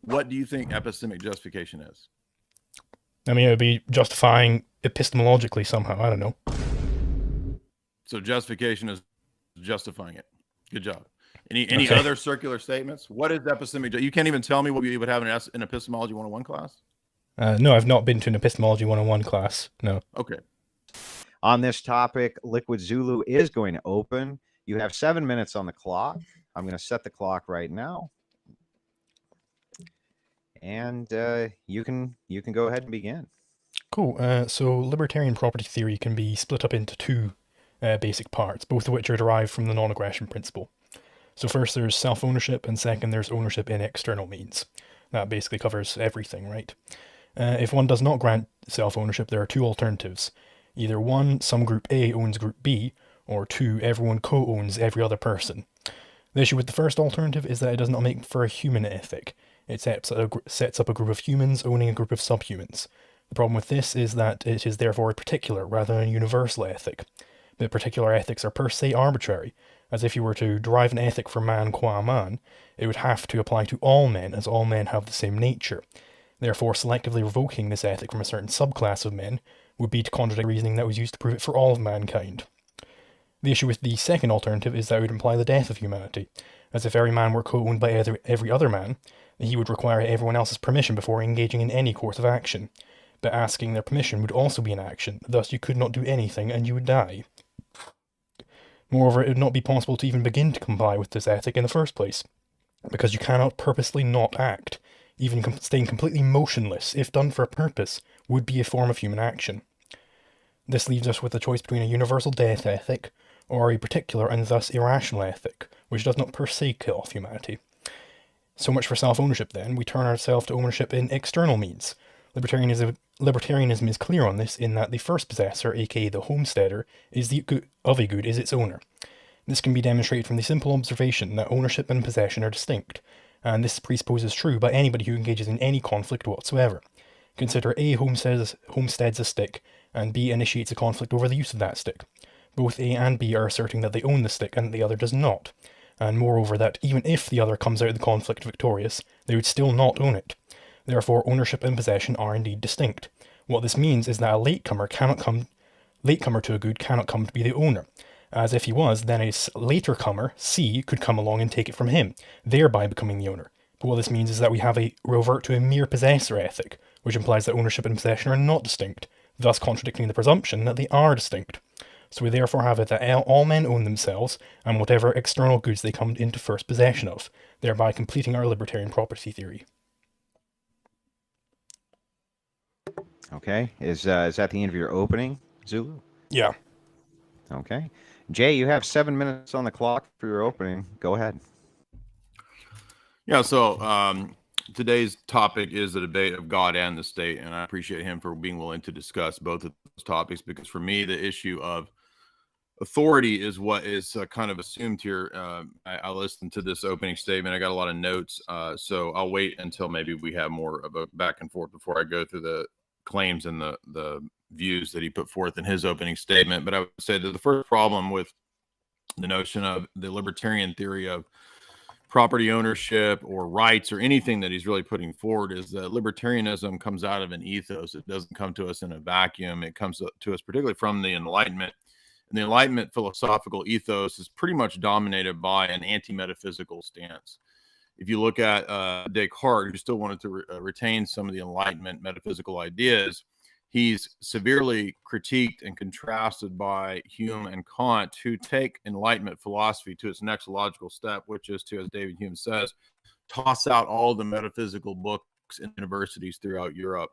what do you think epistemic justification is? I mean, it would be justifying epistemologically somehow. I don't know. So justification is justifying it. Good job. Any Okay. other circular statements? What is epistemic? You can't even tell me what you would have in epistemology 101 class? No, I've not been to an epistemology 101 class. No. Okay. On this topic, Liquid Zulu is going to open. You have 7 minutes on the clock. I'm going to set the clock right now. And you can go ahead and begin. Cool. So libertarian property theory can be split up into two basic parts, both of which are derived from the non-aggression principle. So first there's self-ownership, and second there's ownership in external means. That basically covers everything, right? If one does not grant self-ownership, there are two alternatives. Either one, some group A owns group B, or two, everyone co-owns every other person. The issue with the first alternative is that it does not make for a human ethic. It sets up a group of humans owning a group of subhumans. The problem with this is that it is therefore a particular rather than a universal ethic. But particular ethics are per se arbitrary, as if you were to derive an ethic for man qua man, it would have to apply to all men, as all men have the same nature. Therefore, selectively revoking this ethic from a certain subclass of men would be to contradict reasoning that was used to prove it for all of mankind. The issue with the second alternative is that it would imply the death of humanity, as if every man were co-owned by every other man, he would require everyone else's permission before engaging in any course of action. But asking their permission would also be an action, thus you could not do anything and you would die. Moreover, it would not be possible to even begin to comply with this ethic in the first place, because you cannot purposely not act. Even staying completely motionless, if done for a purpose, would be a form of human action. This leaves us with a choice between a universal death ethic, or a particular and thus irrational ethic, which does not per se kill off humanity. So much for self-ownership then, we turn ourselves to ownership in external means. Libertarianism is clear on this in that the first possessor, aka the homesteader, is the good of a good is its owner. This can be demonstrated from the simple observation that ownership and possession are distinct, and this presupposes true by anybody who engages in any conflict whatsoever. Consider A homesteads a stick, and B initiates a conflict over the use of that stick. Both A and B are asserting that they own the stick and the other does not, and moreover that even if the other comes out of the conflict victorious, they would still not own it. Therefore, ownership and possession are indeed distinct. What this means is that a latecomer to a good cannot come to be the owner, as if he was, then a later comer, C, could come along and take it from him, thereby becoming the owner. But what this means is that we have a revert to a mere possessor ethic, which implies that ownership and possession are not distinct, thus contradicting the presumption that they are distinct. So we therefore have it that all men own themselves and whatever external goods they come into first possession of, thereby completing our libertarian property theory. Okay. Is that the end of your opening, Zulu? Yeah. Okay. Jay, you have 7 minutes on the clock for your opening. Go ahead. Yeah, so today's topic is the debate of God and the state, and I appreciate him for being willing to discuss both of those topics, because for me, the issue of authority is what is kind of assumed here. I listened to this opening statement. I got a lot of notes, so I'll wait until maybe we have more of a back and forth before I go through the claims and the views that he put forth in his opening statement. But I would say that the first problem with the notion of the libertarian theory of property ownership or rights or anything that he's really putting forward is that libertarianism comes out of an ethos. It doesn't come to us in a vacuum. It comes to us particularly from the Enlightenment. And the Enlightenment philosophical ethos is pretty much dominated by an anti-metaphysical stance. If you look at Descartes, who still wanted to retain some of the Enlightenment metaphysical ideas, he's severely critiqued and contrasted by Hume and Kant, who take Enlightenment philosophy to its next logical step, which is to, as David Hume says, toss out all the metaphysical books in universities throughout Europe.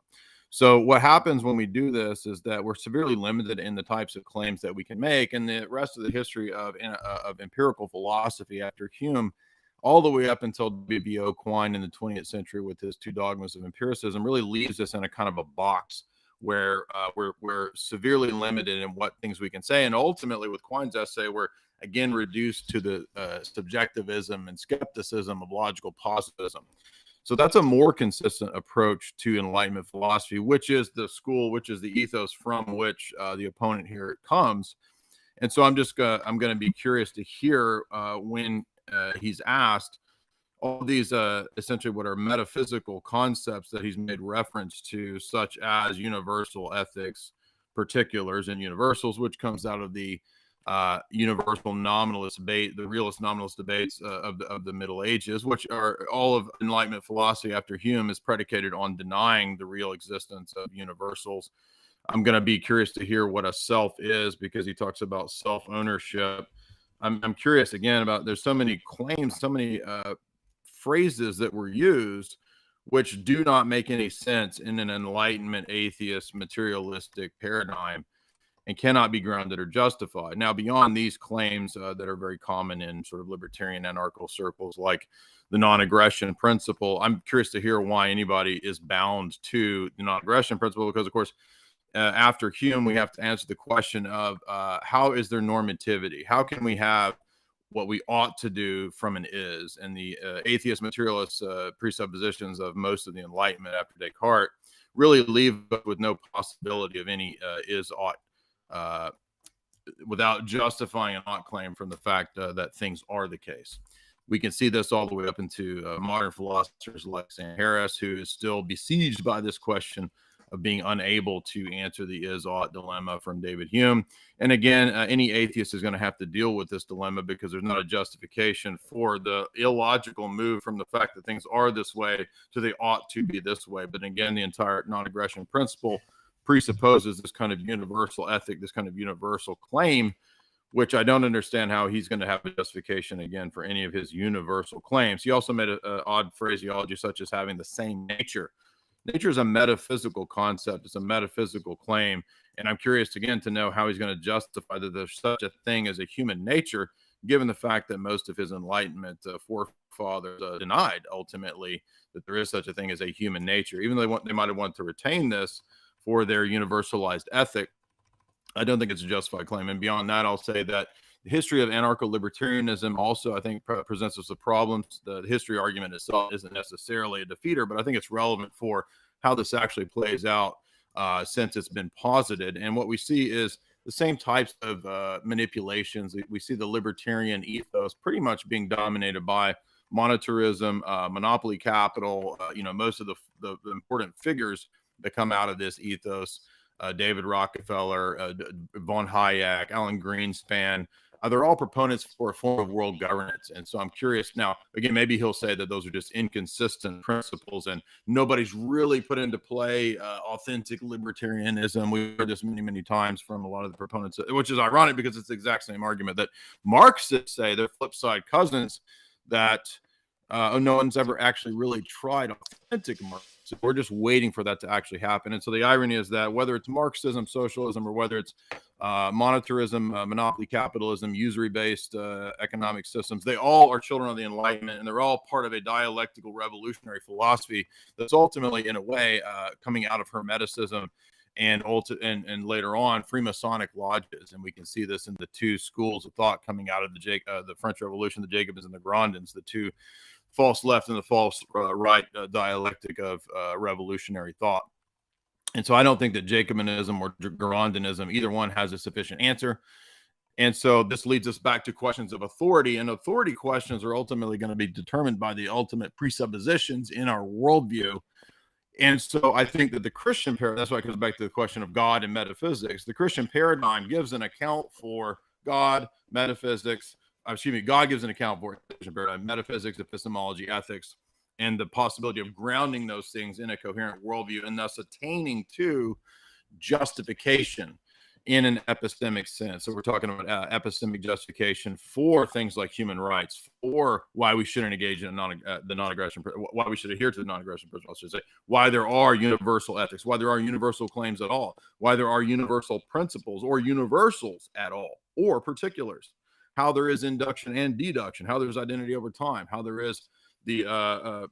So what happens when we do this is that we're severely limited in the types of claims that we can make, and the rest of the history of empirical philosophy after Hume, all the way up until W.B.O. Quine in the 20th century with his two dogmas of empiricism, really leaves us in a kind of a box where we're severely limited in what things we can say. And ultimately, with Quine's essay, we're again reduced to the subjectivism and skepticism of logical positivism. So that's a more consistent approach to Enlightenment philosophy, which is the school, which is the ethos from which the opponent here comes. And so I'm going to be curious to hear when he's asked, all these essentially what are metaphysical concepts that he's made reference to, such as universal ethics, particulars, and universals, which comes out of the universal nominalist debate, the realist nominalist debates of the Middle Ages, which are all of Enlightenment philosophy after Hume is predicated on denying the real existence of universals. I'm going to be curious to hear what a self is, because he talks about self-ownership. I'm curious again about, there's so many claims, so many phrases that were used which do not make any sense in an Enlightenment atheist materialistic paradigm and cannot be grounded or justified. Now, beyond these claims that are very common in sort of libertarian anarcho circles, like the non-aggression principle, I'm curious to hear why anybody is bound to the non-aggression principle, because, of course, after Hume, we have to answer the question of how is there normativity? How can we have what we ought to do from an is? And the atheist materialist presuppositions of most of the Enlightenment after Descartes really leave us with no possibility of any is ought, without justifying an ought claim from the fact that things are the case. We can see this all the way up into modern philosophers like Sam Harris, who is still besieged by this question of being unable to answer the is-ought dilemma from David Hume. And again, any atheist is going to have to deal with this dilemma, because there's not a justification for the illogical move from the fact that things are this way to they ought to be this way. But again, the entire non-aggression principle presupposes this kind of universal ethic, this kind of universal claim, which I don't understand how he's going to have a justification again for any of his universal claims. He also made an odd phraseology such as having the same nature. Nature is a metaphysical concept. It's a metaphysical claim. And I'm curious, again, to know how he's going to justify that there's such a thing as a human nature, given the fact that most of his Enlightenment forefathers denied, ultimately, that there is such a thing as a human nature. Even though they might have wanted to retain this for their universalized ethic, I don't think it's a justified claim. And beyond that, I'll say that the history of anarcho-libertarianism also, I think, presents us with problems. The history argument itself isn't necessarily a defeater, but I think it's relevant for how this actually plays out since it's been posited. And what we see is the same types of manipulations. We see the libertarian ethos pretty much being dominated by monetarism, monopoly capital, most of the important figures that come out of this ethos, David Rockefeller, von Hayek, Alan Greenspan, they're all proponents for a form of world governance. And so I'm curious now, again, maybe he'll say that those are just inconsistent principles and nobody's really put into play authentic libertarianism. We've heard this many, many times from a lot of the proponents, which is ironic because it's the exact same argument that Marxists say, they're flip side cousins, that no one's ever actually really tried authentic Marxism. We're just waiting for that to actually happen. And so the irony is that whether it's Marxism, socialism, or whether it's monetarism, monopoly capitalism, usury-based economic systems, they all are children of the Enlightenment, and they're all part of a dialectical revolutionary philosophy that's ultimately, in a way, coming out of Hermeticism and later on Freemasonic lodges. And we can see this in the two schools of thought coming out of the French Revolution, the Jacobins and the Girondins, the two false left and the false right dialectic of revolutionary thought. And so I don't think that Jacobinism or Girondinism, either one, has a sufficient answer. And so this leads us back to questions of authority, and authority questions are ultimately going to be determined by the ultimate presuppositions in our worldview. And so I think that the Christian paradigm, that's why it comes back to the question of God and metaphysics. The Christian paradigm gives an account for God, metaphysics, God gives an account for paradigm, metaphysics, epistemology, ethics, and the possibility of grounding those things in a coherent worldview and thus attaining to justification in an epistemic sense. So we're talking about epistemic justification for things like human rights, for why we shouldn't engage in the non-aggression, why we should adhere to the non-aggression principle, I should say, why there are universal ethics, why there are universal claims at all, why there are universal principles or universals at all, or particulars, how there is induction and deduction, how there's identity over time, how there is the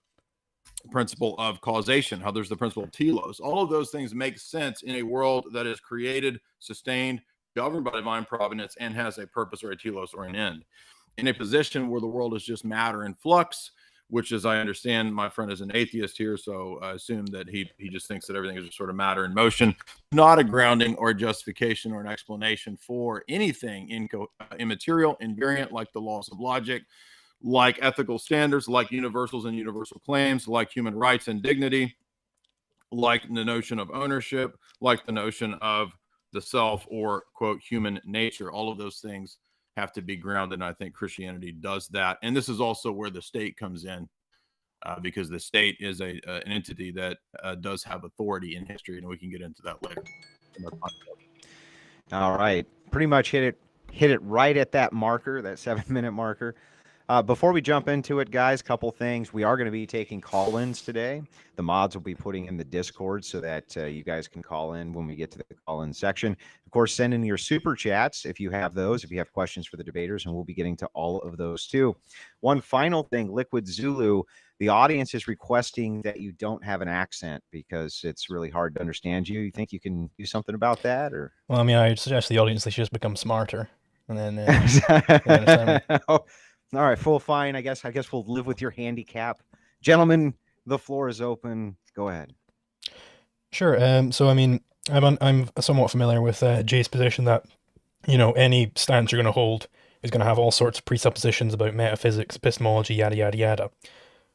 principle of causation, how there's the principle of telos. All of those things make sense in a world that is created, sustained, governed by divine providence, and has a purpose or a telos or an end. In a position where the world is just matter in flux, which, as I understand, my friend is an atheist here, so I assume that he just thinks that everything is just sort of matter in motion, not a grounding or a justification or an explanation for anything immaterial, invariant, like the laws of logic, like ethical standards, like universals and universal claims, like human rights and dignity, like the notion of ownership, like the notion of the self, or quote human nature. All of those things have to be grounded, and I think Christianity does that. And this is also where the state comes in, because the state is an entity that does have authority in history, and we can get into that later. All right, pretty much hit it right at that marker, that 7-minute marker. Before we jump into it, guys, couple things. We are going to be taking call-ins today. The mods will be putting in the Discord so that you guys can call in when we get to the call-in section. Of course, send in your super chats if you have those, if you have questions for the debaters, and we'll be getting to all of those too. One final thing, Liquid Zulu, the audience is requesting that you don't have an accent because it's really hard to understand you. You think you can do something about that? Or Well, I mean, I'd suggest the audience they should just become smarter, and then understand me. All right, full fine. I guess we'll live with your handicap. Gentlemen, the floor is open. Go ahead. Sure. So I mean, I'm somewhat familiar with Jay's position that, you know, any stance you're going to hold is going to have all sorts of presuppositions about metaphysics, epistemology, yada yada yada.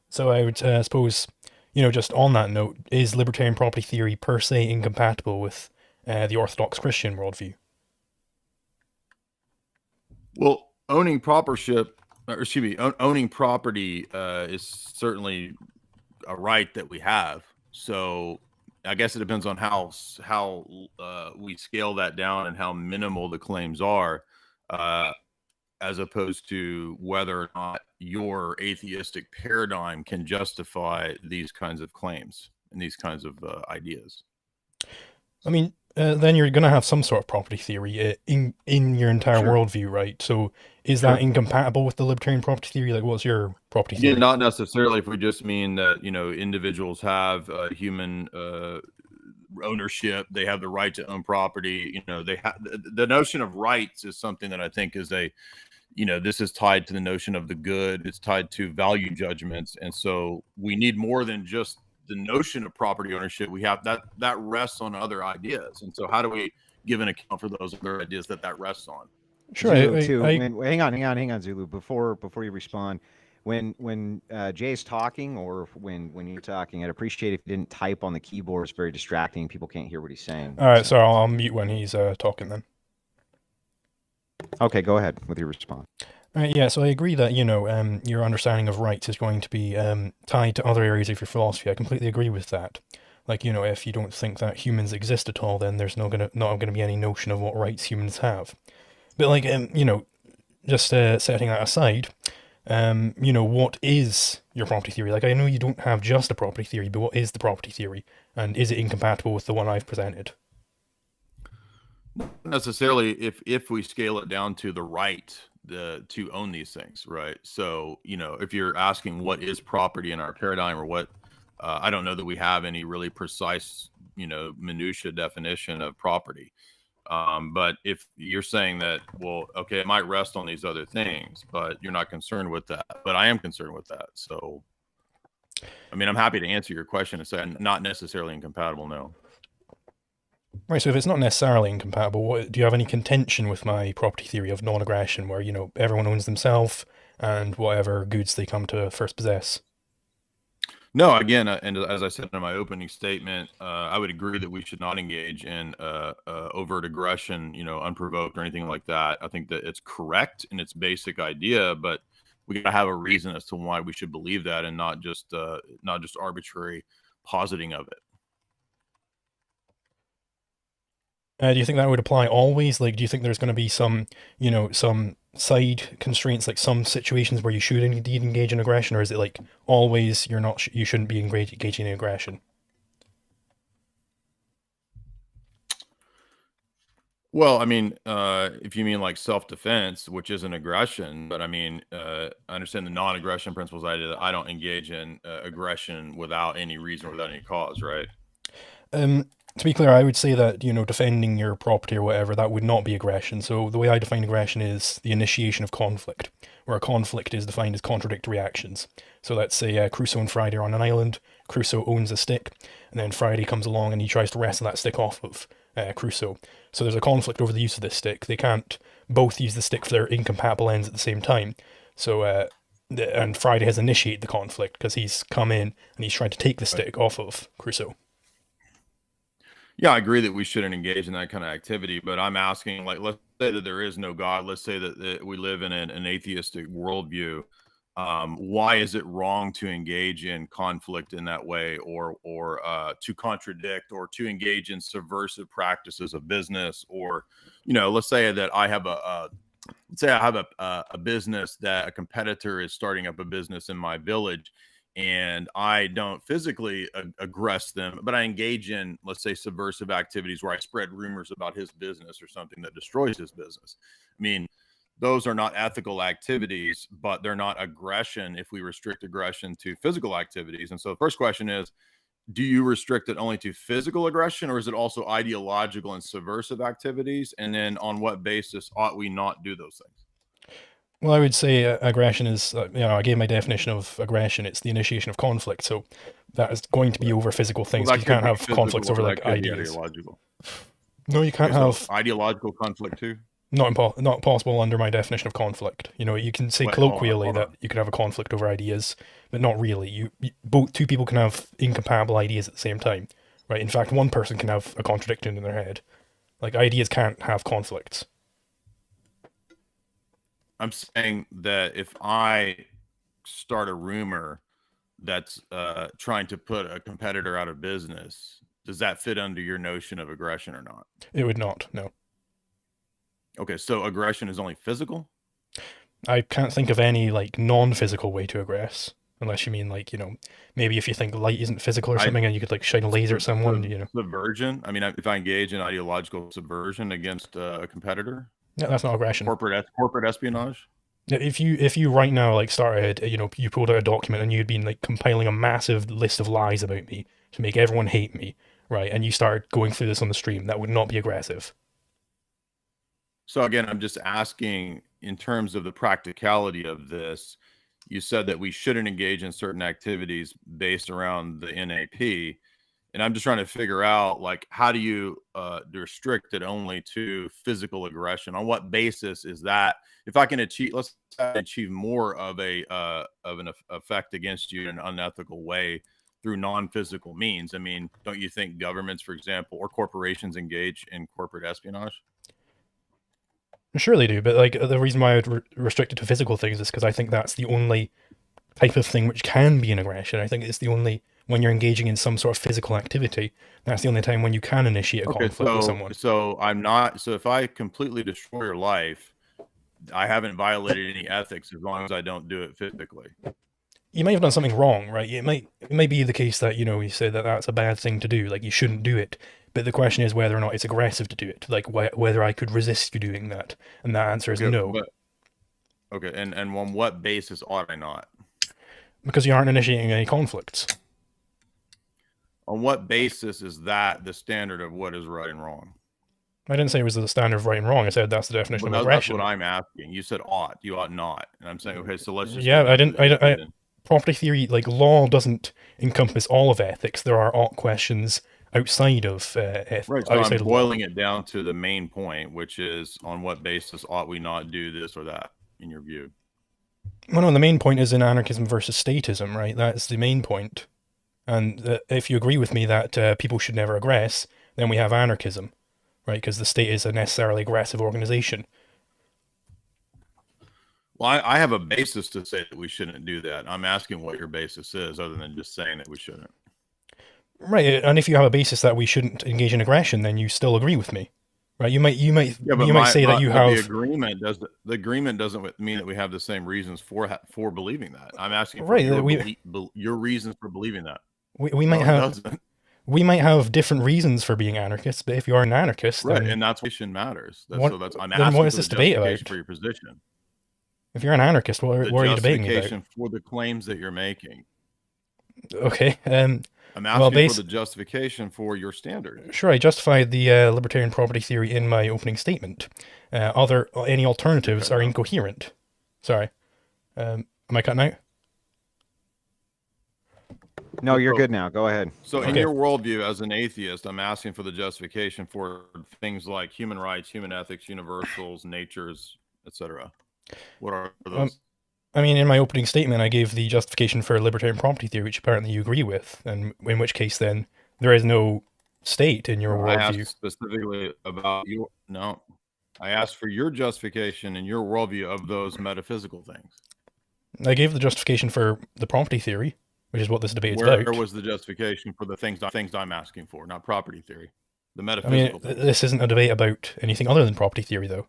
So I would suppose, you know, just on that note, is libertarian property theory per se incompatible with the Orthodox Christian worldview? Well, owning property is certainly a right that we have. So I guess it depends on how we scale that down and how minimal the claims are, as opposed to whether or not your atheistic paradigm can justify these kinds of claims and these kinds of ideas. I mean, then you're going to have some sort of property theory in your entire Sure. worldview, right? So is Sure. that incompatible with the libertarian property theory? Like, what's your property theory? Yeah, not necessarily. If we just mean that, you know, individuals have human ownership, they have the right to own property. You know, they have the notion of rights is something that I think is this is tied to the notion of the good. It's tied to value judgments, and so we need more than just the notion of property ownership. We have that rests on other ideas, and so how do we give an account for those other ideas that rests on? Sure. Zulu, hang on, Zulu. Before you respond, when Jay's talking or when you're talking, I'd appreciate if you didn't type on the keyboard. It's very distracting. People can't hear what he's saying. All right, so I'll mute when he's talking then. Okay, go ahead with your response. All right, yeah, so I agree that, you know, your understanding of rights is going to be tied to other areas of your philosophy. I completely agree with that. Like, you know, if you don't think that humans exist at all, then there's not gonna be any notion of what rights humans have. But like, you know, just setting that aside, you know, what is your property theory? Like, I know you don't have just a property theory, but what is the property theory? And is it incompatible with the one I've presented? Not necessarily if we scale it down to the right to own these things, right? So, you know, if you're asking what is property in our paradigm or what, I don't know that we have any really precise, you know, minutia definition of property. But if you're saying that, well, okay, it might rest on these other things, but you're not concerned with that. But I am concerned with that. So, I mean, I'm happy to answer your question and say not necessarily incompatible, no. Right, so if it's not necessarily incompatible, do you have any contention with my property theory of non-aggression, where, you know, everyone owns themselves and whatever goods they come to first possess? No, again, and as I said in my opening statement, I would agree that we should not engage in overt aggression, you know, unprovoked or anything like that. I think that it's correct in its basic idea, but we got to have a reason as to why we should believe that, and not just arbitrary positing of it. Do you think that would apply always? Like, do you think there's going to be some, you know, some side constraints, like some situations where you should indeed engage in aggression, or is it like always you shouldn't be engaging in aggression? Well, I mean, if you mean like self-defense, which isn't aggression, but I mean, I understand the non-aggression principles. I don't engage in aggression without any reason or without any cause, right? To be clear, I would say that, you know, defending your property or whatever, that would not be aggression. So the way I define aggression is the initiation of conflict, where a conflict is defined as contradictory actions. So let's say Crusoe and Friday are on an island, Crusoe owns a stick, and then Friday comes along and he tries to wrestle that stick off of Crusoe. So there's a conflict over the use of this stick. They can't both use the stick for their incompatible ends at the same time. So and Friday has initiated the conflict because he's come in and he's trying to take the stick off of Crusoe. Yeah, I agree that we shouldn't engage in that kind of activity, but I'm asking, like, let's say that there is no God. Let's say that we live in an atheistic worldview. Why is it wrong to engage in conflict in that way, or to contradict, or to engage in subversive practices of business? Or, let's say that I have a business that a competitor is starting up a business in my village, and I don't physically aggress them, but I engage in, let's say, subversive activities where I spread rumors about his business or something that destroys his business. I mean, those are not ethical activities, but they're not aggression if we restrict aggression to physical activities. And so the first question is, do you restrict it only to physical aggression, or is it also ideological and subversive activities? And then on what basis ought we not do those things? Well, I would say aggression is, I gave my definition of aggression. It's the initiation of conflict. So that is going to be over physical things. Well, You can't have conflicts over like ideas. Ideological. No, you can't have ideological conflict too. Not possible under my definition of conflict. You can say colloquially that you can have a conflict over ideas, but not really. Both two people can have incompatible ideas at the same time, right? In fact, one person can have a contradiction in their head. Like, ideas can't have conflicts. I'm saying that if I start a rumor that's trying to put a competitor out of business, does that fit under your notion of aggression or not? It would not, no. Okay, so aggression is only physical? I can't think of any, like, non-physical way to aggress. Unless you mean, like, maybe if you think light isn't physical or something and you could, like, shine a laser at someone, Subversion? I mean, if I engage in ideological subversion against a competitor? Yeah, that's not aggression. Corporate espionage? If you right now, like, started, you pulled out a document and you'd been, like, compiling a massive list of lies about me to make everyone hate me, right? And you started going through this on the stream, that would not be aggressive. So again, I'm just asking, in terms of the practicality of this, you said that we shouldn't engage in certain activities based around the NAP. And I'm just trying to figure out, like, how do you restrict it only to physical aggression? On what basis is that? If I can achieve more of an effect against you in an unethical way through non-physical means. I mean, don't you think governments, for example, or corporations engage in corporate espionage? Sure they do, but, like, the reason why I would restrict it to physical things is because I think that's the only type of thing which can be an aggression. I think it's the only, when you're engaging in some sort of physical activity, that's the only time when you can initiate a conflict with someone. So if I completely destroy your life, I haven't violated any ethics as long as I don't do it physically. You may have done something wrong, right? It may be the case that, you say that that's a bad thing to do, like, you shouldn't do it. But the question is whether or not it's aggressive to do it, like whether I could resist you doing that. And that answer is no. Okay, and on what basis ought I not? Because you aren't initiating any conflicts. On what basis is that the standard of what is right and wrong? I didn't say it was the standard of right and wrong. I said that's the definition of aggression. That's what I'm asking. You said ought. You ought not. And I'm saying, okay, so let's just... Yeah, I property theory, like, law doesn't encompass all of ethics. There are ought questions outside of ethics. Right, so I'm boiling it down to the main point, which is, on what basis ought we not do this or that, in your view? Well, no, the main point is in anarchism versus statism, right? That's the main point. And if you agree with me that people should never aggress, then we have anarchism, right? Because the state is a necessarily aggressive organization. Well, I have a basis to say that we shouldn't do that. I'm asking what your basis is, other than just saying that we shouldn't. Right, and if you have a basis that we shouldn't engage in aggression, then you still agree with me, right? You might say that you have the agreement doesn't mean that we have the same reasons for believing that. I'm asking for your reasons for believing that. We might have different reasons for being anarchists, but if you are an anarchist, right, then, and that's what matters. I'm asking what is this debate about? For your position. If you're an anarchist, what are you debating about? Justification for the claims that you're making. Okay. I'm asking for the justification for your standard. Sure, I justified the libertarian property theory in my opening statement. Any alternatives are incoherent. Sorry. Am I cutting out? No, you're good now. Go ahead. So in your worldview as an atheist, I'm asking for the justification for things like human rights, human ethics, universals, natures, etc. What are those? I mean, in my opening statement, I gave the justification for libertarian property theory, which apparently you agree with, and in which case, then, there is no state in your I asked worldview. specifically about your no. I asked for your justification and your worldview of those metaphysical things. I gave the justification for the property theory, which is what this debate is Where about. was the justification for the things I'm asking for, not property theory? The I metaphysical mean, things. this isn't a debate about anything other than property theory, though.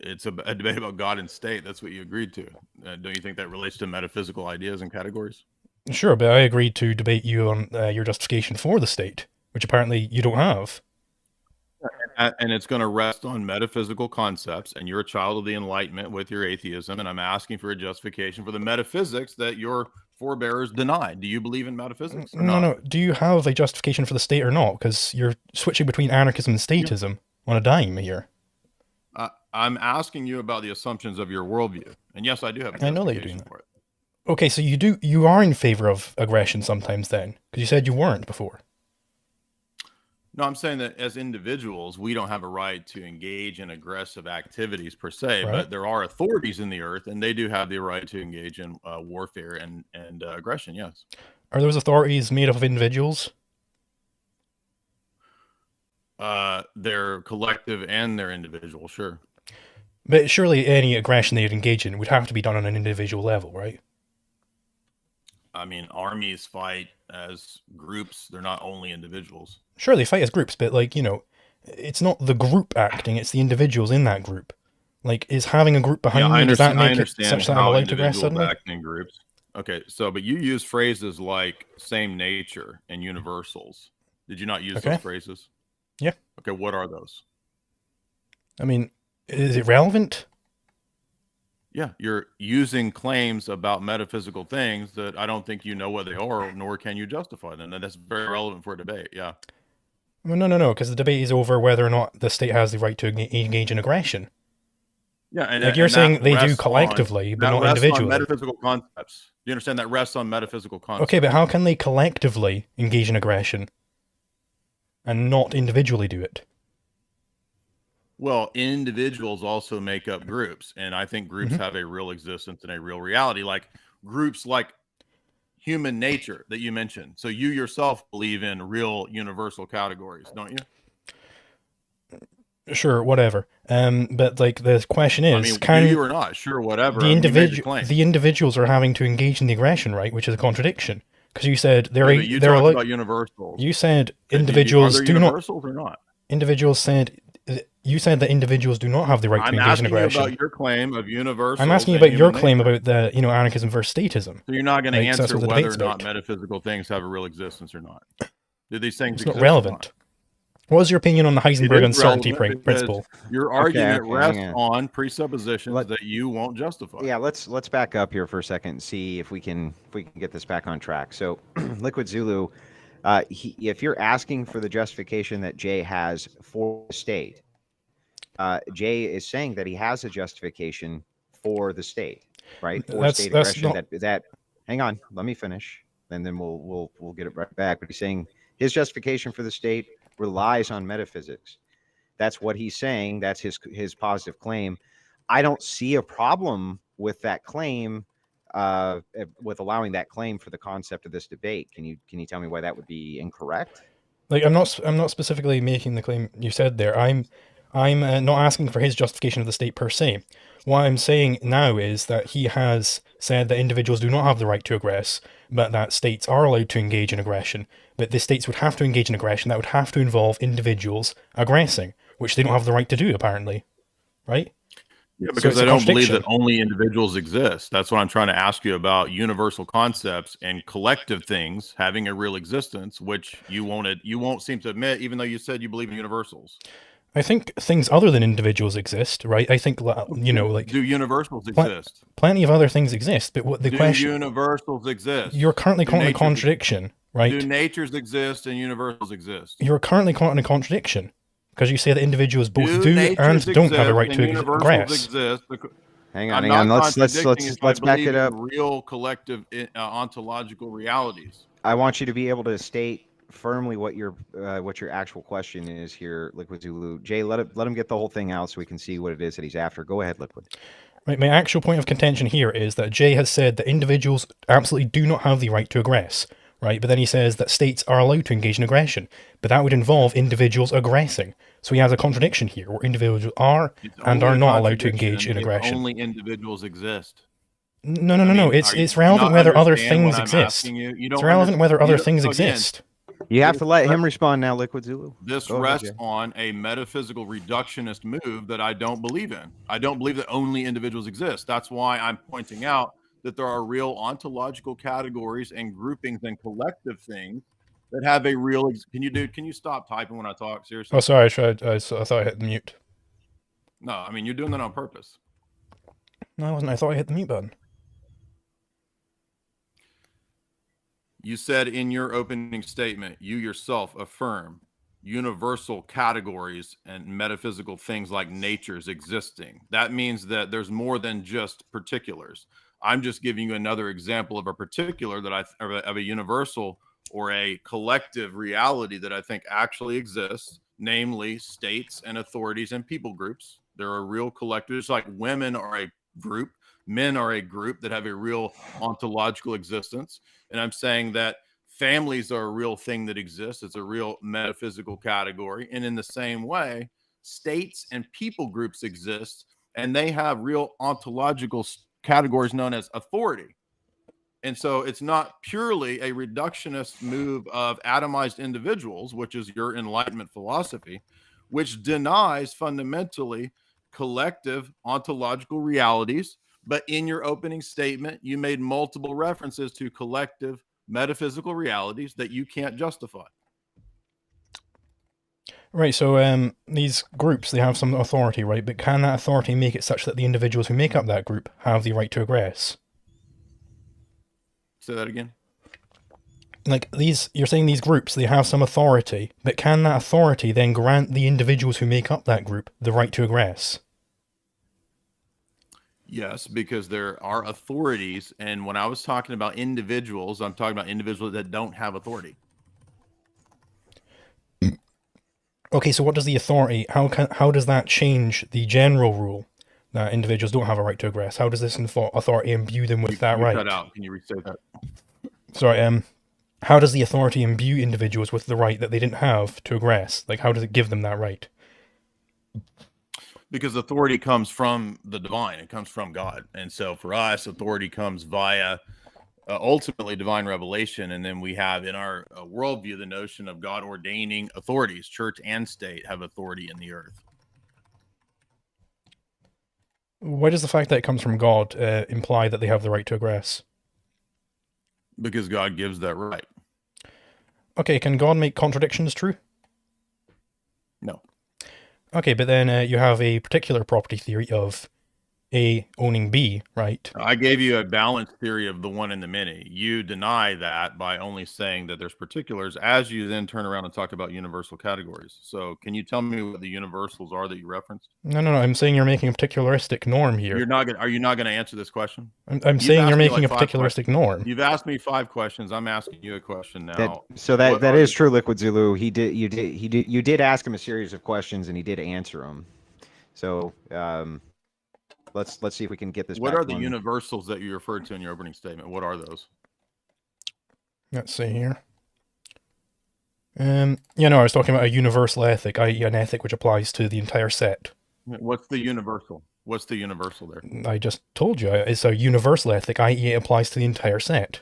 It's a debate about God and state. That's what you agreed to. Don't you think that relates to metaphysical ideas and categories? Sure, but I agreed to debate you on your justification for the state, which apparently you don't have. And it's going to rest on metaphysical concepts, and you're a child of the Enlightenment with your atheism, and I'm asking for a justification for the metaphysics that your forebears denied. Do you believe in metaphysics or not? No. Do you have a justification for the state or not? Because you're switching between anarchism and statism on a dime here. I'm asking you about the assumptions of your worldview, and yes, I do have a I know that you're justification doing for it. Okay, so you are in favor of aggression sometimes then, because you said you weren't before. No, I'm saying that as individuals, we don't have a right to engage in aggressive activities per se, Right. but there are authorities in the earth, and they do have the right to engage in warfare and aggression. Yes. Are those authorities made up of individuals? They're collective and they're individual, sure. But surely any aggression they'd engage in would have to be done on an individual level, right? I mean, armies fight as groups. They're not only individuals. Sure, they fight as groups, but, like, you know, it's not the group acting, it's the individuals in that group. Like, is having a group behind me, does that make it such that I'm allowed to aggress suddenly? Act in groups. Okay, so, but you use phrases like same nature and universals. Did you not use those phrases? Yeah. Okay, what are those? I mean, is it relevant? Yeah, you're using claims about metaphysical things that I don't think you know what they are, nor can you justify them. And that's very relevant for a debate, yeah. Well, no, because the debate is over whether or not the state has the right to engage in aggression. Yeah, and like you're saying they do collectively, but not individually. On metaphysical concepts. Do you understand that rests on metaphysical concepts? Okay, but how can they collectively engage in aggression and not individually do it? Well, individuals also make up groups, and I think groups have a real existence and a real reality, like groups like human nature that you mentioned. So you yourself believe in real universal categories, don't you? Sure, whatever. But like the question is, I mean, can do you or not? Sure, whatever. The individuals are having to engage in the aggression, right? Which is a contradiction, because you said they're talked about universals. You said individuals do not. Universals or not? Individuals said. You said that individuals do not have the right to engage in aggression. I'm asking you about your claim of universals. I'm asking you about your claim about the anarchism versus statism. So you're not going to answer whether or not metaphysical things have a real existence or not. Do these things exist? It's not relevant. What is your opinion on the Heisenberg uncertainty principle? Your argument rests on presuppositions that you won't justify. Yeah, let's back up here for a second and see if we can get this back on track. So, Liquid Zulu, if you're asking for the justification that Jay has for the state, Jay is saying that he has a justification for the state, right? For state aggression. That hang on, let me finish, and then we'll get it right back. But he's saying his justification for the state relies on metaphysics. That's what he's saying. That's his positive claim. I don't see a problem with that claim, with allowing that claim for the concept of this debate. Can you tell me why that would be incorrect? Like I'm not specifically making the claim you said there. I'm not asking for his justification of the state per se. What I'm saying now is that he has said that individuals do not have the right to aggress, but that states are allowed to engage in aggression. But the states would have to engage in aggression. That would have to involve individuals aggressing, which they don't have the right to do, apparently. Right? Yeah, because I don't believe that only individuals exist. That's what I'm trying to ask you about: universal concepts and collective things having a real existence, which you won't seem to admit, even though you said you believe in universals. I think things other than individuals exist, right? I think, like... Do universals exist? Plenty of other things exist, but what the question... Do universals exist? You're currently caught in a contradiction, right? Do natures exist and universals exist? You're currently caught in a contradiction, because you say that individuals both do and don't have a right to aggress. Hang on. Let's back it up. Real collective ontological realities. I want you to be able to state firmly what your actual question is here, Liquid Zulu. Jay, let him get the whole thing out so we can see what it is that he's after. Go ahead, Liquid. Right, my actual point of contention here is that Jay has said that individuals absolutely do not have the right to aggress, right? But then he says that states are allowed to engage in aggression, but that would involve individuals aggressing. So he has a contradiction here, where individuals are It's and only are a not allowed to engage contradiction in if aggression. only individuals exist. No. I mean, It's do you relevant not whether other understand what things I'm exist. asking you? You It's don't relevant whether you other don't- things so again, exist. You have this to let him rests- respond now, Liquid Zulu. This Go ahead, rests Jay. on a metaphysical reductionist move that I don't believe in. I don't believe that only individuals exist. That's why I'm pointing out that there are real ontological categories and groupings and collective things that have a real. Can you stop typing when I talk? Seriously? Oh, sorry, I thought I hit the mute. No, I mean, you're doing that on purpose. No, I wasn't. I thought I hit the mute button. You said in your opening statement, you yourself affirm universal categories and metaphysical things like nature's existing. That means that there's more than just particulars. I'm just giving you another example of a particular that of a universal or a collective reality that I think actually exists, namely states and authorities and people groups. There are real collectives, like women are a group, men are a group that have a real ontological existence. And I'm saying that families are a real thing that exists. It's a real metaphysical category. And in the same way, states and people groups exist, and they have real ontological categories known as authority. And so it's not purely a reductionist move of atomized individuals, which is your Enlightenment philosophy, which denies fundamentally collective ontological realities. But in your opening statement, you made multiple references to collective metaphysical realities that you can't justify. Right, so these groups, they have some authority, right? But can that authority make it such that the individuals who make up that group have the right to aggress? Say that again. Like, you're saying these groups, they have some authority, but can that authority then grant the individuals who make up that group the right to aggress? Yes, because there are authorities. And when I was talking about individuals, I'm talking about individuals that don't have authority. Okay, so what does the authority, how does that change the general rule that individuals don't have a right to aggress? How does this authority imbue them with that right? Cut out. Can you restate that? Sorry, how does the authority imbue individuals with the right that they didn't have to aggress? Like, how does it give them that right? Because authority comes from the divine. It comes from God. And so for us, authority comes via ultimately divine revelation. And then we have in our worldview the notion of God ordaining authorities. Church and state have authority in the earth. Why does the fact that it comes from God imply that they have the right to aggress? Because God gives that right. Okay, can God make contradictions true? No. Okay, but then you have a particular property theory of A owning B, right? I gave you a balanced theory of the one and the many. You deny that by only saying that there's particulars, as you then turn around and talk about universal categories. So can you tell me what the universals are that you referenced? No, I'm saying you're making a particularistic norm here. Are you not going to answer this question? I'm saying you're making a particularistic norm. You've asked me 5 questions. I'm asking you a question now. That is true, Liquid Zulu. You did ask him a series of questions, and he did answer them. So let's see if we can get this. What are the universals that you referred to in your opening statement? What are those? Let's see here. I was talking about a universal ethic, i.e. an ethic which applies to the entire set. What's the universal? What's the universal there? I just told you, it's a universal ethic, i.e. it applies to the entire set.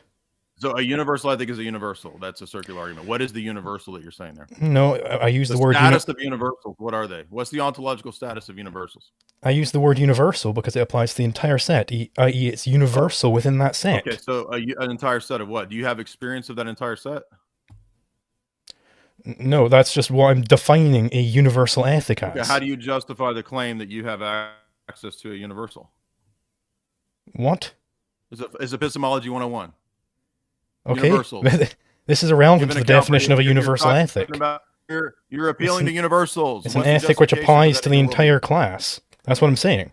So a universal ethic is a universal. That's a circular argument. What is the universal that you're saying there? No, I use the word... status of universals, what are they? What's the ontological status of universals? I use the word universal because it applies to the entire set, i.e. it's universal within that set. Okay, so an entire set of what? Do you have experience of that entire set? No, that's just what I'm defining a universal ethic as. Okay, how do you justify the claim that you have access to a universal? What? Is epistemology 101. Okay, universals. This is irrelevant to the definition of a universal ethic. You're appealing to universals. It's an ethic which applies to the entire class. That's what I'm saying.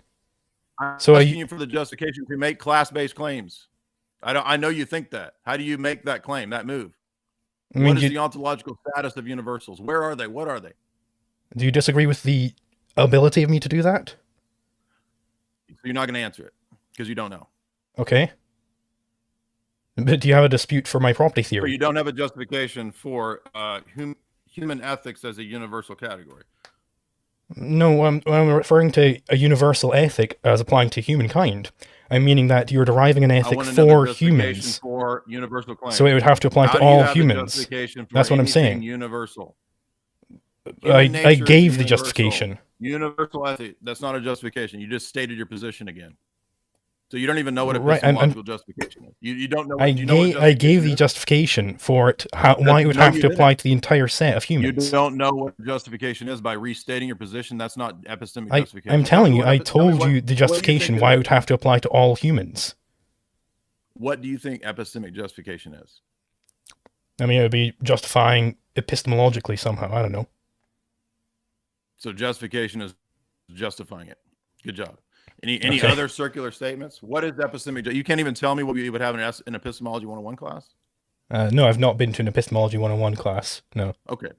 I'm asking you for the justification to make class-based claims. I know you think that. How do you make that claim, that move? What is the ontological status of universals? Where are they? What are they? Do you disagree with the ability of me to do that? You're not going to answer it because you don't know. Okay. But do you have a dispute for my property So theory? you don't have a justification for human ethics as a universal category. No, I'm referring to a universal ethic as applying to humankind. I'm meaning that you're deriving an ethic for humans. For universal claims. So it would have to apply How to do you all have the humans. justification for That's what I'm anything saying. Universal. I Human nature is gave the universal. justification. Universal ethic. That's not a justification. You just stated your position again. So you don't even know what Right, epistemological justification is. You don't know. I gave the justification for it, why it would have to apply to the entire set of humans. You don't know what justification is by restating your position. That's not epistemic justification. I'm telling you, I told you the justification why it would have to apply to all humans. What do you think epistemic justification is? I mean, it would be justifying epistemologically somehow. I don't know. So justification is justifying it. Good job. Any other circular statements? What is epistemic? You can't even tell me what we would have in epistemology 101 class? No, I've not been to an epistemology 101 class. No. Okay.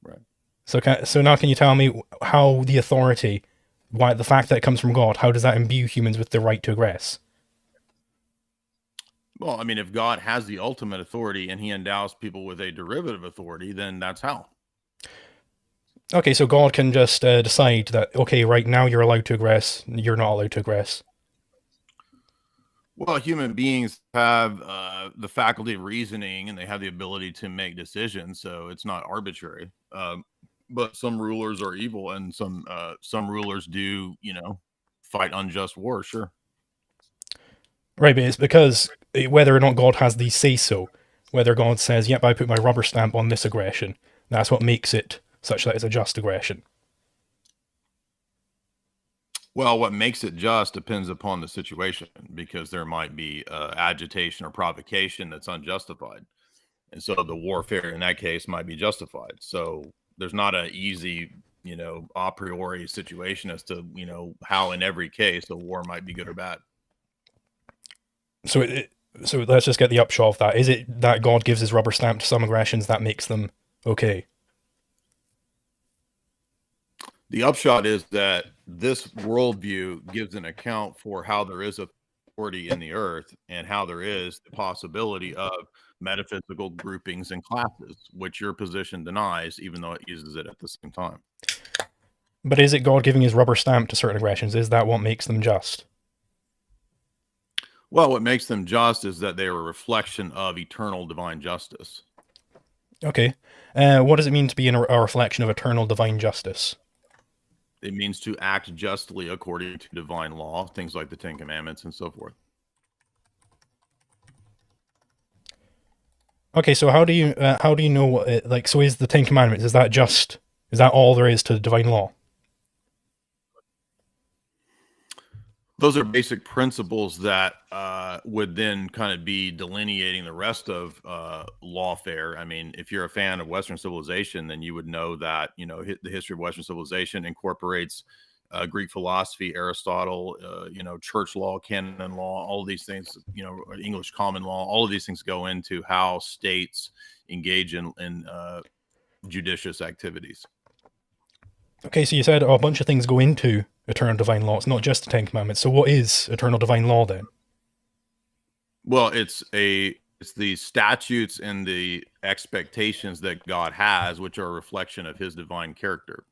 Right. So now can you tell me how the authority, why the fact that it comes from God, how does that imbue humans with the right to aggress? Well, I mean, if God has the ultimate authority and he endows people with a derivative authority, then that's how. Okay, so God can just decide that, okay, right now you're allowed to aggress, you're not allowed to aggress. Well, human beings have the faculty of reasoning and they have the ability to make decisions, so it's not arbitrary. But some rulers are evil and some rulers do, fight unjust war, sure. Right, but it's because whether or not God has the say-so, whether God says, yep, I put my rubber stamp on this aggression, that's what makes it such that it's a just aggression. Well, what makes it just depends upon the situation, because there might be agitation or provocation that's unjustified. And so the warfare in that case might be justified. So there's not an easy, a priori situation as to, how in every case a war might be good or bad. So let's just get the upshot of that. Is it that God gives his rubber stamp to some aggressions that makes them okay? The upshot is that this worldview gives an account for how there is authority in the earth and how there is the possibility of metaphysical groupings and classes, which your position denies, even though it uses it at the same time. But is it God giving his rubber stamp to certain aggressions? Is that what makes them just? Well, what makes them just is that they are a reflection of eternal divine justice. Okay. What does it mean to be a reflection of eternal divine justice? It means to act justly according to divine law, things like the Ten Commandments and so forth. Okay, so how do you know what so is the Ten Commandments, is that all there is to divine law? Those are basic principles that would then kind of be delineating the rest of lawfare. I mean, if you're a fan of Western civilization, then you would know that, the history of Western civilization incorporates Greek philosophy, Aristotle, church law, canon law, all of these things, English common law, all of these things go into how states engage in judicious activities. Okay, so you said a bunch of things go into eternal divine law. It's not just the Ten Commandments. So what is eternal divine law then? Well, it's the statutes and the expectations that God has, which are a reflection of his divine character.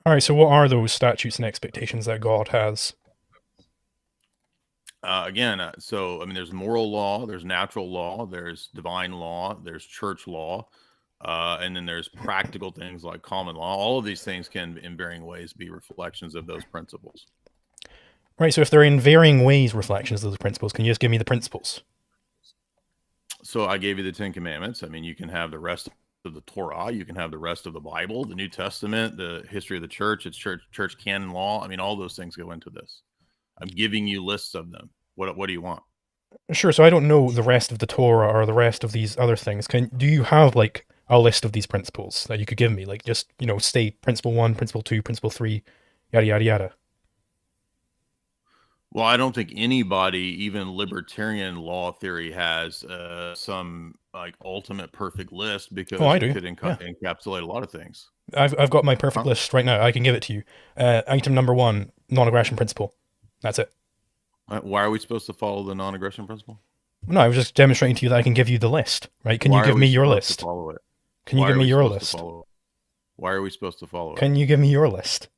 All right, so what are those statutes and expectations that God has? So I mean, there's moral law, there's natural law, there's divine law, there's church law, and then there's practical things like common law. All of these things can, in varying ways, be reflections of those principles. Right, so if they're in varying ways reflections of those principles, can you just give me the principles? So I gave you the Ten Commandments. I mean, you can have the rest of the Torah, you can have the rest of the Bible, the New Testament, the history of the church, it's church canon law. I mean, all those things go into this. I'm giving you lists of them. What do you want? Sure, so I don't know the rest of the Torah or the rest of these other things. Do you have like a list of these principles that you could give me? Like just, state principle 1, principle 2, principle 3, yada, yada, yada. Well, I don't think anybody, even libertarian law theory, has some like ultimate perfect list because I it do. could encapsulate a lot of things. I've got my perfect list right now. I can give it to you. Item number 1, non-aggression principle. That's it. Why are we supposed to follow the non-aggression principle? No, I was just demonstrating to you that I can give you the list, right? Can you give me your list? Follow it? Can you give me your list? Why are we supposed to follow it? Can you give me your list?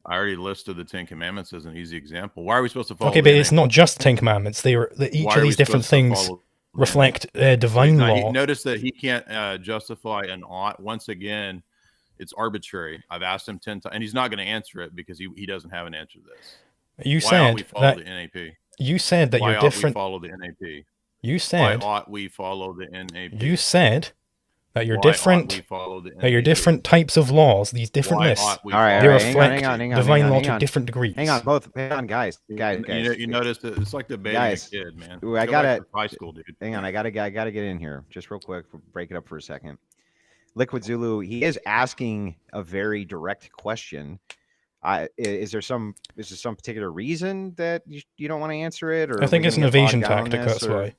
I already listed the 10 Commandments as an easy example. Why are we supposed to follow? Okay, but it's not just 10 Commandments. Each of these different things reflect divine law. Notice that he can't justify an ought. Once again, it's arbitrary. I've asked him 10 times, and he's not going to answer it because he doesn't have an answer to this. You Why said ought we follow the NAP? You said that you're different. Why ought we follow the NAP? You said. Why ought we follow the NAP? You said that you're different. That you're different types of laws. These different lists. All right, they reflect divine law to different degrees. Hang on, guys. You notice that it's like debating a kid, man. I gotta high school, dude. Hang on, I gotta get in here just real quick. Break it up for a second. Liquid Zulu, he is asking a very direct question. Is there some particular reason that you don't want to answer it? Or I think it's an evasion tactic. That's why.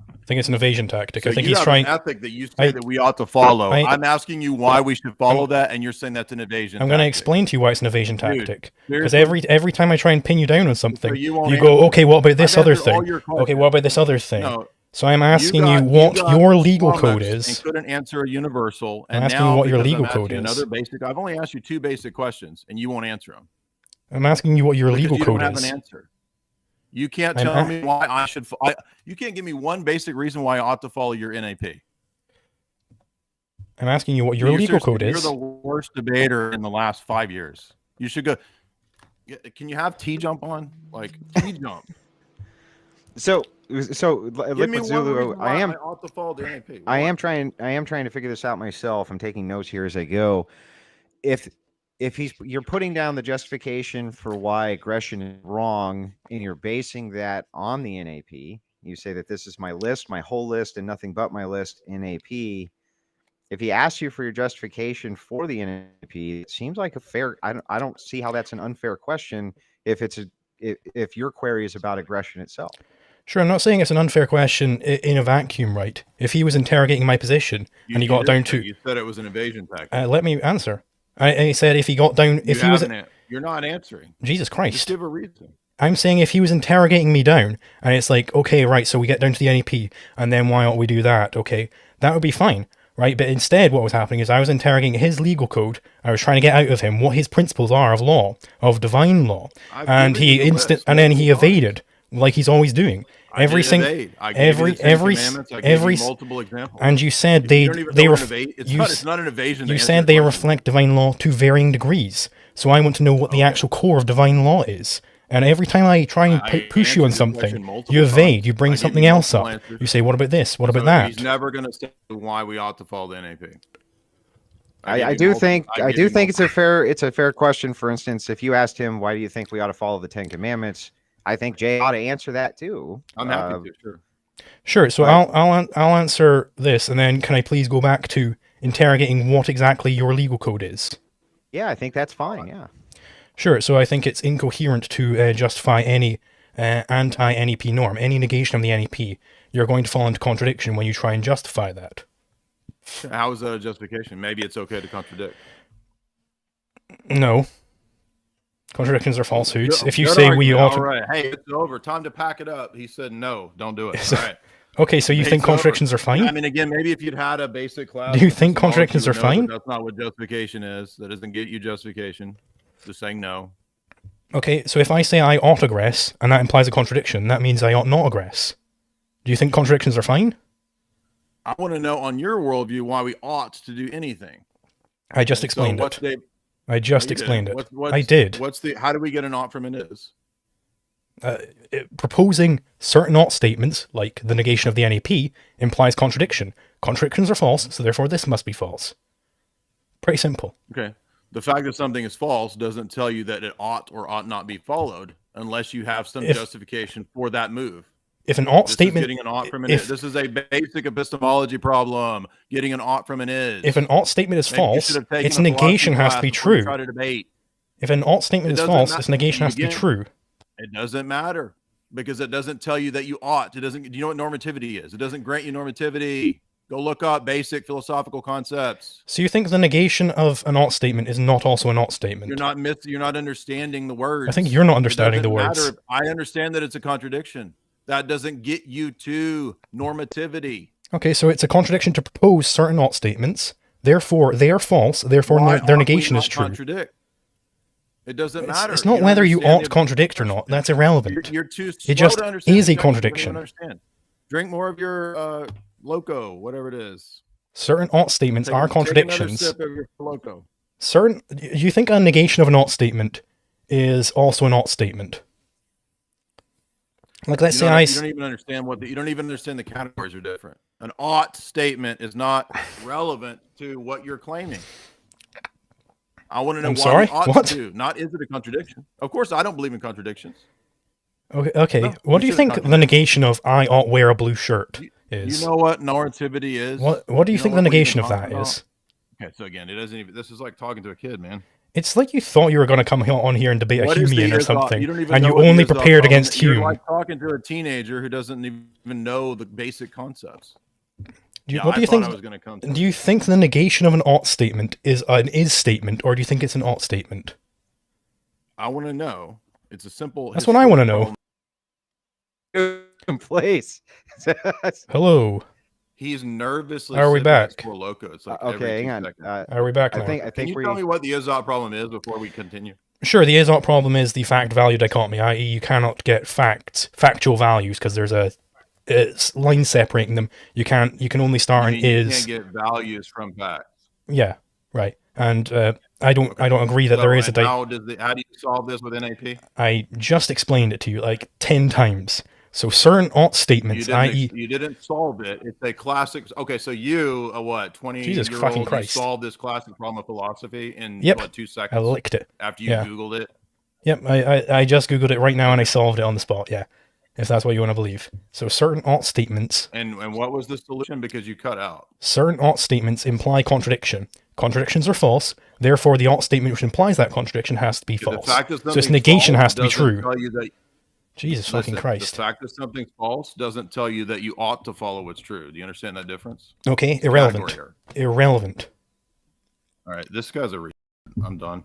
I think it's an evasion tactic. So I think he's trying. An ethic that you say that we ought to follow. I'm asking you why we should follow that, and you're saying that's an evasion. I'm going to explain to you why it's an evasion tactic. Because every time I try and pin you down on something, you go, okay, what about this other thing? Okay, what about this other thing? No, so I'm asking you what your legal code is. And couldn't answer a universal. I'm asking you what your legal code is. Another basic. I've only asked you 2 basic questions, and you won't answer them. I'm asking you what your legal code is. You don't have an answer. You can't tell me why I should. You can't give me one basic reason why I ought to follow your NAP. I'm asking you what your legal code is. You're the worst debater in the last 5 years. You should go. Can you have T-jump on? Like T-jump. So Liquid Zulu, I ought to follow the NAP. I am trying to figure this out myself. I'm taking notes here as I go. If you're putting down the justification for why aggression is wrong, and you're basing that on the NAP, you say that this is my list, my whole list, and nothing but my list, NAP. If he asks you for your justification for the NAP, it seems like a fair. I don't see how that's an unfair question if your query is about aggression itself. Sure, I'm not saying it's an unfair question in a vacuum, right? If he was interrogating my position and he got down to, you said it was an evasion tactic. Let me answer. I said if he got down, if he was, you're not answering. Jesus Christ! Just give a reason. I'm saying if he was interrogating me down, and it's like, okay, right, so we get down to the NAP, and then why don't we do that? Okay, that would be fine, right? But instead, what was happening is I was interrogating his legal code. I was trying to get out of him what his principles are of law, of divine law, and then he evaded, like he's always doing. Every single, every, multiple examples. And you said it's not an evasion. You said they reflect divine law to varying degrees. So I want to know what the actual core of divine law is. And every time I try and push you on something, you evade. You bring something else up. You say, "What about this? What about that?" He's never going to say why we ought to follow the NAP. I do think it's a fair question. For instance, if you asked him, "Why do you think we ought to follow the 10 Commandments?" I think Jay ought to answer that too. I'm happy to, sure. Sure. So I'll answer this, and then can I please go back to interrogating what exactly your legal code is? Yeah, I think that's fine. Yeah. Sure. So I think it's incoherent to justify any anti-NEP norm, any negation of the NEP. You're going to fall into contradiction when you try and justify that. How is that a justification? Maybe it's okay to contradict. No. Contradictions are falsehoods. If you say we ought to... All right. Hey, it's over. Time to pack it up. He said, no, don't do it. All right. Okay, so you think contradictions are fine? I mean, again, maybe if you'd had a basic class... Do you think contradictions are fine? That's not what justification is. That doesn't get you justification. Just saying no. Okay, so if I say I ought aggress, and that implies a contradiction, that means I ought not aggress. Do you think contradictions are fine? I want to know on your worldview why we ought to do anything. I just explained it. I just explained it. I did. How do we get an ought from an is? Proposing certain ought statements, like the negation of the NAP, implies contradiction. Contradictions are false, so therefore this must be false. Pretty simple. Okay. The fact that something is false doesn't tell you that it ought or ought not be followed unless you have some justification for that move. If an ought statement... Getting an ought from an is. This is a basic epistemology problem. Getting an ought from an is. If an ought statement is false, its negation has to be true. Try to debate. If an ought statement is false, its negation has to be true. It doesn't matter. because it doesn't tell you that you ought. It doesn't. Do you know what normativity is? It doesn't grant you normativity. Go look up basic philosophical concepts. So you think the negation of an ought statement is not also an ought statement? You're not understanding the words. I think you're not understanding the words. I understand that it's a contradiction. That doesn't get you to normativity. Okay, so it's a contradiction to propose certain ought statements. Therefore, they are false. Therefore, their negation is true. Contradict? It doesn't matter. It's not whether you ought to contradict or not. That's irrelevant. You're too slow it just to understand is a contradiction. Drink more of your Loco, whatever it is. Certain ought statements are contradictions. Take another sip of your Loco. Do you think a negation of an ought statement is also an ought statement? Like, let's say you don't even understand you don't even understand the categories are different. An ought statement is not relevant to what you're claiming. I want to know why you ought to do. Not is it a contradiction? Of course, I don't believe in contradictions. Okay. No, what do you think the negation of I ought wear a blue shirt is? You know what normativity is? What do you think the negation of that is? Okay, so again, it doesn't even. This is like talking to a kid, man. It's like you thought you were going to come on here and debate a Humean or something, and you what only prepared against Hume. You're like talking to a teenager who doesn't even know the basic concepts. What do you think? Do you think the negation of an ought statement is an is statement, or do you think it's an ought statement? I want to know. It's a simple. That's what I want to know. Place. Hello. He's nervously. Are we back? Loco. It's like okay, hang on. Are we back now? I think. Can you tell me what the is-ought problem is before we continue? Sure. The is-ought problem is the fact-value dichotomy, i.e., you cannot get factual values because there's a line separating them. You can only start an is. You can't get values from facts. Yeah. Right. And I don't agree that there is a. How do you solve this with NAP? I just explained it to you like 10 times. So certain ought statements, i.e. You didn't solve it. It's a classic. Okay, so you, 20-year-old, you solved this classic problem of philosophy in, 2 seconds? I licked it. After you Googled it? Yep, I just Googled it right now and I solved it on the spot, yeah. If that's what you want to believe. So certain ought statements... And what was the solution? Because you cut out. Certain ought statements imply contradiction. Contradictions are false, therefore the ought statement which implies that contradiction has to be false. So its negation has to be true. Jesus fucking Christ. The fact that something's false doesn't tell you that you ought to follow what's true. Do you understand that difference? Okay, irrelevant. Irrelevant. All right, this guy's a I'm done.